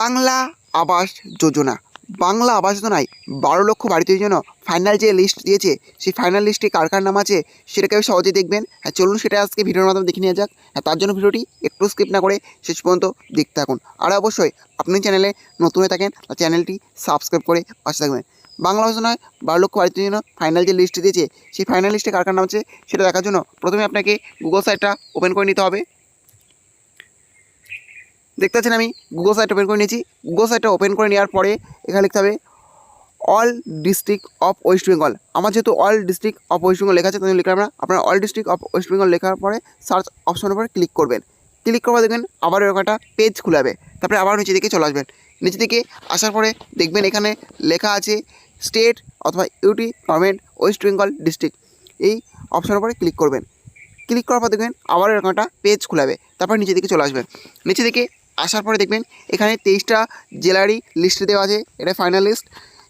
বাংলা আবাস যোজনা। বাংলা আবাস যোজনায় 12 লক্ষ বাড়ি তৈরির জন্য ফাইনাল যে লিস্ট দিয়েছে, সেই ফাইনাল লিস্টে কার কার নাম আছে সেটাকে সহজে দেখবেন। হ্যাঁ, চলুন সেটা আজকে ভিডিওর মাধ্যমে দেখে নেওয়া যাক। হ্যাঁ, তার জন্য ভিডিওটি একটু স্কিপ না করে শেষ পর্যন্ত দেখতে থাকুন। আর অবশ্যই আপনি চ্যানেলে নতুন হয়ে থাকেন, চ্যানেলটি সাবস্ক্রাইব করে পাশে থাকবেন। বাংলা আবাস যোজনায় 12 লক্ষ বাড়ি তৈরির জন্য ফাইনাল যে লিস্ট দিয়েছে, সেই ফাইনাল লিস্টে কার কার নাম আছে সেটা দেখার জন্য প্রথমে আপনাকে গুগল সাইটটা ওপেন করে নিতে হবে। দেখতে পাচ্ছেন আমি গুগল সাইট ওপেন করে নিয়েছি। গুগল সাইটটা ওপেন করে নেওয়ার পরে এখানে লিখতে হবে all district of West Bengal. আমার যেহেতু all district of West Bengal লেখা আছে, তাই লিখলাম না। আপনারা all district of West Bengal লেখার পরে সার্চ অপশনের উপরে ক্লিক করবেন। ক্লিক করবার দেখবেন আবার এরকম একটা পেজ খুলে যাবে। তারপরে আবার নিচে দিকে চলে আসবেন। নিচে দিকে আসার পরে দেখবেন এখানে লেখা আছে স্টেট অথবা UT government West Bengal district. এই অপশনের উপরে ক্লিক করবেন। ক্লিক করার পর দেখবেন আবার এরকম একটা পেজ খুলাবে। তারপর নিচে দিকে চলে আসবেন। নিচে দিকে আসার পরে দেখবেন এখানে 23টা জেলারই লিস্ট দেওয়া আছে, এটা ফাইনাল লিস্ট।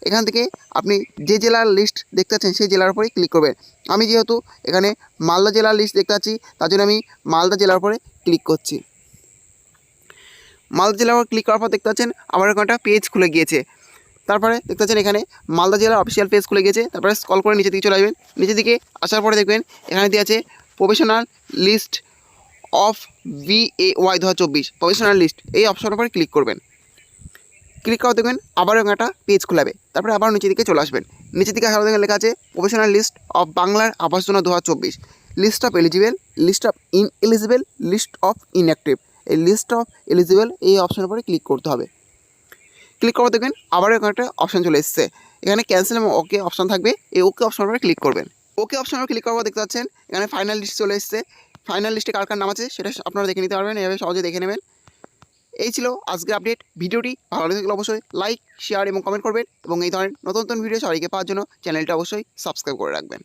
এখান থেকে আপনি যে জেলার লিস্ট দেখতে পাচ্ছেন সেই জেলার উপরে ক্লিক করবেন। আমি যেহেতু এখানে মালদা জেলার লিস্ট দেখতে পাচ্ছি, তার জন্য আমি মালদা জেলার উপরে ক্লিক করছি। মালদা জেলার উপর ক্লিক করার পর দেখতে পাচ্ছেন আবার এরকম একটা পেজ খুলে গিয়েছে। তারপরে দেখতে পাচ্ছেন এখানে মালদা জেলার অফিসিয়াল পেজ খুলে গিয়েছে। তারপরে স্ক্রল করে নিচে দিকে চলে আসবেন। নিচে দিকে আসার পরে দেখবেন এখানে দেওয়া আছে professional list of VAY 2024 professional list. এই অপশনের উপরে ক্লিক করবেন। ক্লিক করা দেখবেন আবার এরকম একটা পেজ খুলাবে। তারপরে আবার নিচে দিকে চলে আসবেন। নিচে দিকে আসার দেখবেন লেখা আছে প্রফেশনাল লিস্ট অফ বাংলার Awas Yojana 2024, list of eligible, list of ineligible, list of inactive. এই লিস্ট অফ এলিজিবল এই অপশনের উপরে ক্লিক করতে হবে। ক্লিক করা দেখবেন আবার এরকম একটা অপশান চলে এসেছে। এখানে ক্যান্সেল এবং ওকে অপশান থাকবে, এই ওকে অপশনের উপরে ক্লিক করবেন। ওকে অপশনের উপরে ক্লিক করার পর দেখতে পাচ্ছেন এখানে ফাইনাল লিস্ট চলে এসেছে। ফাইনাল লিস্টে কার কার নাম আছে সেটা আপনারা দেখে নিতে পারবেন, এভাবে সহজে দেখে নেবেন। এই ছিল আজকের আপডেট। ভিডিওটি ভালো লাগলে অবশ্যই লাইক, শেয়ার এবং কমেন্ট করবেন এবং এই ধরনের নতুন নতুন ভিডিও সবাইকে পাওয়ার জন্য চ্যানেলটা অবশ্যই সাবস্ক্রাইব করে রাখবেন।